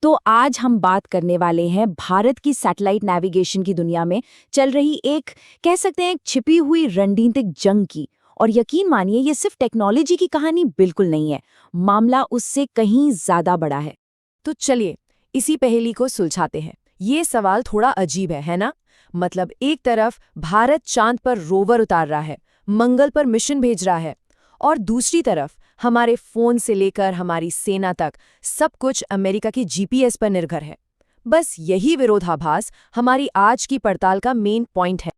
तो आज हम बात करने वाले हैं भारत की सैटेलाइट नेविगेशन की दुनिया में चल रही एक कह सकते हैं एक छिपी हुई रणनीतिक जंग की। और यकीन मानिए ये सिर्फ टेक्नोलॉजी की कहानी बिल्कुल नहीं है, मामला उससे कहीं ज्यादा बड़ा है। तो चलिए इसी पहेली को सुलझाते हैं। ये सवाल थोड़ा अजीब है ना? मतलब एक तरफ भारत चांद पर रोवर उतार रहा है, मंगल पर मिशन भेज रहा है, और दूसरी तरफ हमारे फोन से लेकर हमारी सेना तक सब कुछ अमेरिका की जीपीएस पर निर्भर है। बस यही विरोधाभास हमारी आज की पड़ताल का मेन पॉइंट है।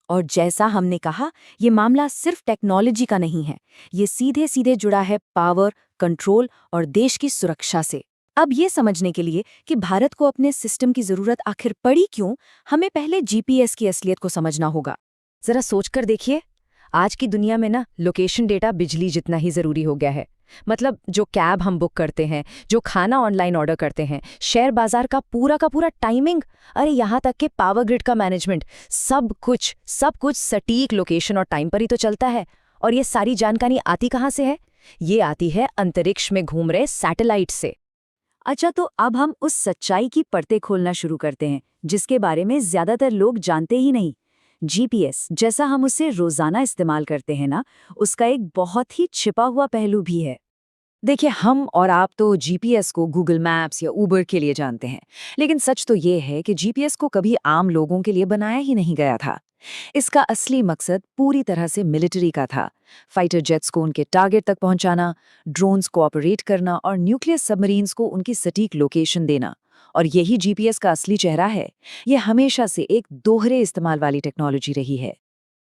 और जैसा हमने कहा, ये मामला सिर्फ टेक्नोलॉजी का नहीं है, ये सीधे सीधे जुड़ा है पावर, कंट्रोल और देश की सुरक्षा से। अब ये समझने के लिए कि भारत को अपने सिस्टम की जरूरत आखिर पड़ी क्यों, हमें पहले जीपीएस की असलियत को समझना होगा। जरा सोचकर देखिए, आज की दुनिया में ना लोकेशन डेटा बिजली जितना ही जरूरी हो गया है। मतलब जो कैब हम बुक करते हैं, जो खाना ऑनलाइन ऑर्डर करते हैं, शेयर बाजार का पूरा टाइमिंग, अरे यहाँ तक कि पावर ग्रिड का मैनेजमेंट, सब कुछ सटीक लोकेशन और टाइम पर ही तो चलता है। और ये सारी जानकारी आती कहाँ से है? ये आती है अंतरिक्ष में घूम रहे सैटेलाइट से। अच्छा, तो अब हम उस सच्चाई की परतें खोलना शुरू करते हैं जिसके बारे में ज्यादातर लोग जानते ही नहीं। जीपीएस, जैसा हम उसे रोजाना इस्तेमाल करते हैं ना, उसका एक बहुत ही छिपा हुआ पहलू भी है। देखिए, हम और आप तो जीपीएस को गूगल मैप्स या उबर के लिए जानते हैं, लेकिन सच तो ये है कि जीपीएस को कभी आम लोगों के लिए बनाया ही नहीं गया था। इसका असली मकसद पूरी तरह से मिलिट्री का था। फाइटर जेट्स को उनके टारगेट तक पहुंचाना, ड्रोन्स को ऑपरेट करना और न्यूक्लियर सबमरीन्स को उनकी सटीक लोकेशन देना। और यही जीपीएस का असली चेहरा है। यह हमेशा से एक दोहरे इस्तेमाल वाली टेक्नोलॉजी रही है।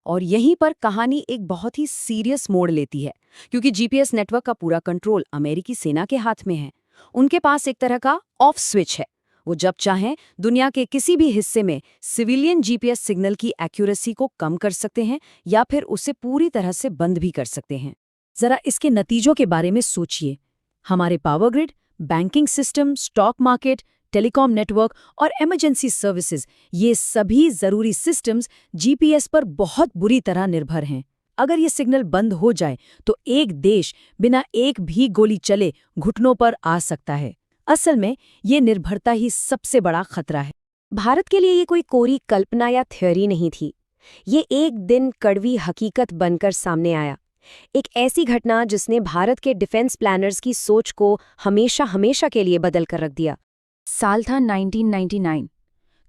और यहीं पर कहानी एक बहुत ही सीरियस मोड़ लेती है, क्योंकि जीपीएस नेटवर्क का पूरा कंट्रोल अमेरिकी सेना के हाथ में है। उनके पास एक तरह का ऑफ स्विच है। वो जब चाहें दुनिया के किसी भी हिस्से में सिविलियन जीपीएस सिग्नल की एक्यूरेसी को कम कर सकते हैं या फिर उसे पूरी तरह से बंद भी कर सकते हैं। जरा इसके नतीजों के बारे में सोचिए। हमारे power grid, banking system, stock market, telecom network और इमरजेंसी सर्विसेज, ये सभी जरूरी सिस्टम्स जीपीएस पर बहुत बुरी तरह निर्भर हैं। अगर ये सिग्नल बंद हो जाए तो एक देश बिना एक भी गोली चले घुटनों पर आ सकता है। असल में ये निर्भरता ही सबसे बड़ा खतरा है। भारत के लिए ये कोई कोरी कल्पना या थ्योरी नहीं थी। ये एक दिन कड़वी हकीकत बनकर सामने आया। एक ऐसी घटना जिसने भारत के डिफेंस प्लानर्स की सोच को हमेशा के लिए बदल कर रख दिया। साल था 1999।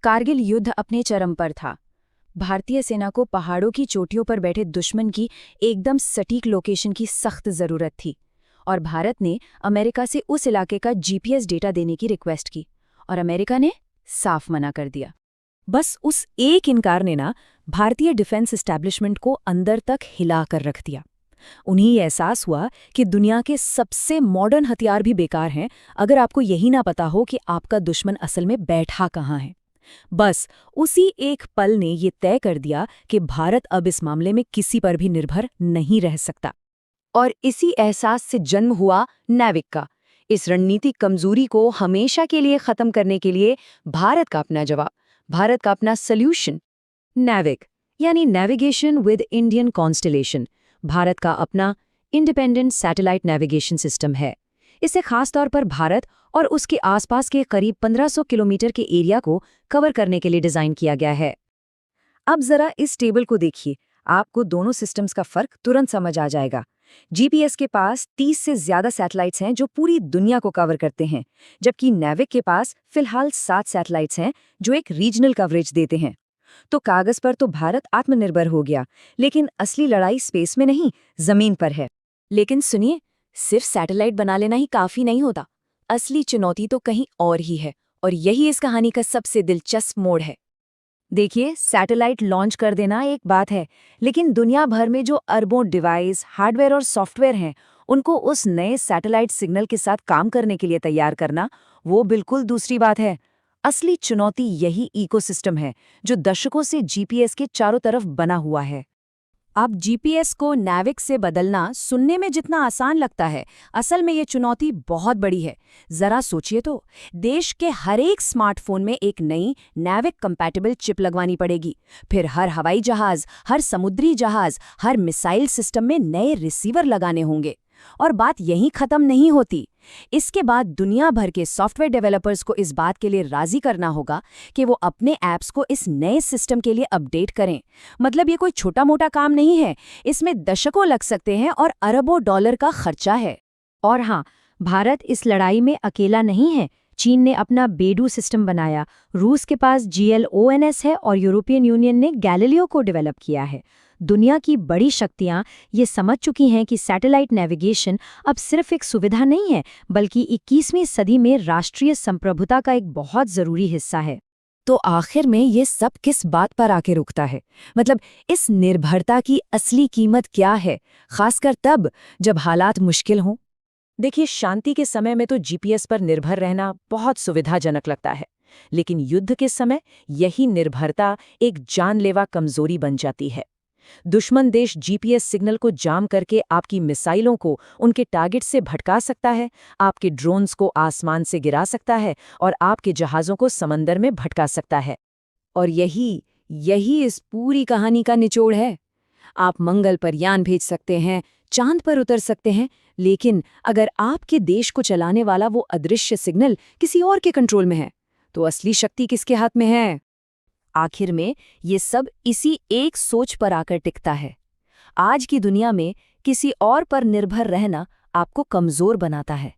कारगिल युद्ध अपने चरम पर था। भारतीय सेना को पहाड़ों की चोटियों पर बैठे दुश्मन की एकदम सटीक लोकेशन की सख्त जरूरत थी, और भारत ने अमेरिका से उस इलाके का जीपीएस डेटा देने की रिक्वेस्ट की, और अमेरिका ने साफ मना कर दिया। बस उस एक इनकार ने ना भारतीय डिफेंस एस्टैब्लिशमेंट को अंदर तक हिला कर रख दिया। उन्हें एहसास हुआ कि दुनिया के सबसे मॉडर्न हथियार भी बेकार हैं अगर आपको यही ना पता हो कि आपका दुश्मन असल में बैठा कहाँ है। बस उसी एक पल ने ये तय कर दिया कि भारत अब इस मामले में किसी पर भी निर्भर नहीं रह सकता। और इसी एहसास से जन्म हुआ नेविक का। इस रणनीतिक कमजोरी को हमेशा के लिए खत्म करने के लिए भारत का अपना जवाब, भारत का अपना सॉल्यूशन, नेविक यानी navigation with Indian constellation, Bharat का अपना इंडिपेंडेंट सैटेलाइट नेविगेशन सिस्टम है। इसे खास तौर पर भारत और उसके आसपास के करीब 1500 किलोमीटर के एरिया को कवर करने के लिए डिजाइन किया गया है। अब जरा इस टेबल को देखिए, आपको दोनों सिस्टम्स का फर्क तुरंत समझ आ जाएगा। जीपीएस के पास 30 से ज्यादा सैटेलाइट्स हैं जो पूरी दुनिया को कवर करते हैं, जबकि नेविक के पास फिलहाल 7 सैटेलाइट्स हैं जो एक रीजनल कवरेज देते हैं। तो कागज पर तो भारत आत्मनिर्भर हो गया, लेकिन असली लड़ाई स्पेस में नहीं, जमीन पर है। लेकिन सुनिए, सिर्फ सैटेलाइट बना लेना ही काफी नहीं होता। असली चुनौती तो कहीं और ही है, और यही इस कहानी का सबसे दिलचस्प मोड़ है। देखिए, सैटेलाइट लॉन्च कर देना एक बात है, लेकिन दुनिया भर में जो अरबों डिवाइस, हार्डवेयर और सॉफ्टवेयर हैं, उनको उस नए सैटेलाइट सिग्नल के साथ काम करने के लिए तैयार करना, वो बिल्कुल दूसरी बात है। असली चुनौती यही इकोसिस्टम है जो दशकों से जीपीएस के चारों तरफ बना हुआ है। अब जीपीएस को नेविक से बदलना सुनने में जितना आसान लगता है, असल में ये चुनौती बहुत बड़ी है। जरा सोचिए तो, देश के हर एक स्मार्टफोन में एक नई नेविक कंपैटिबल चिप लगवानी पड़ेगी। फिर हर हवाई जहाज, हर समुद्री जहाज, हर मिसाइल सिस्टम में नए रिसीवर लगाने होंगे। और बात यहीं खत्म नहीं होती। इसके बाद दुनिया भर के सॉफ्टवेयर डेवलपर्स को इस बात के लिए राजी करना होगा कि वो अपने ऐप्स को इस नए सिस्टम के लिए अपडेट करें। मतलब ये कोई छोटा मोटा काम नहीं है, इसमें दशकों लग सकते हैं और अरबों डॉलर का खर्चा है। और हाँ, भारत इस लड़ाई में अकेला नहीं है। चीन ने अपना बेडू सिस्टम बनाया, रूस के पास GLONASS है और यूरोपियन यूनियन ने गैलीलियो को डेवलप किया है। दुनिया की बड़ी शक्तियां ये समझ चुकी हैं कि सैटेलाइट नेविगेशन अब सिर्फ एक सुविधा नहीं है, बल्कि 21वीं सदी में राष्ट्रीय संप्रभुता का एक बहुत ज़रूरी हिस्सा है। तो आखिर में ये सब किस बात पर आके रुकता है? मतलब इस निर्भरता की असली कीमत क्या है, खासकर तब जब हालात मुश्किल हों? देखिए, शांति के समय में तो GPS पर निर्भर रहना बहुत सुविधाजनक लगता है, लेकिन युद्ध के समय यही निर्भरता एक जानलेवा कमजोरी बन जाती है। दुश्मन देश GPS सिग्नल को जाम करके आपकी मिसाइलों को उनके टारगेट से भटका सकता है, आपके ड्रोन्स को आसमान से गिरा सकता है और आपके जहाज़ों को समंदर में भटका सकता है। और यही इस पूरी कहानी का निचोड़ है। आप मंगल पर यान भेज सकते हैं, चांद पर उतर सकते हैं, लेकिन अगर आपके देश को चलाने वाला वो अदृश्य सिग्नल किसी और के कंट्रोल में है, तो असली शक्ति किसके हाथ में है? आखिर में ये सब इसी एक सोच पर आकर टिकता है। आज की दुनिया में किसी और पर निर्भर रहना आपको कमजोर बनाता है,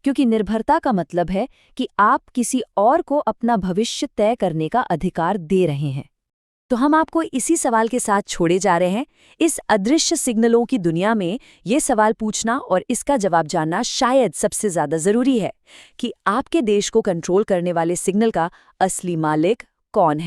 क्योंकि निर्भरता का मतलब है कि आप किसी और को अपना भविष्य तय करने का अधिकार दे रहे हैं। तो हम आपको इसी सवाल के साथ छोड़े जा रहे हैं। इस अदृश्य सिग्नलों की दुनिया में ये सवाल पूछना और इसका जवाब जानना शायद सबसे ज्यादा जरूरी है कि आपके देश को कंट्रोल करने वाले सिग्नल का असली मालिक कौन है।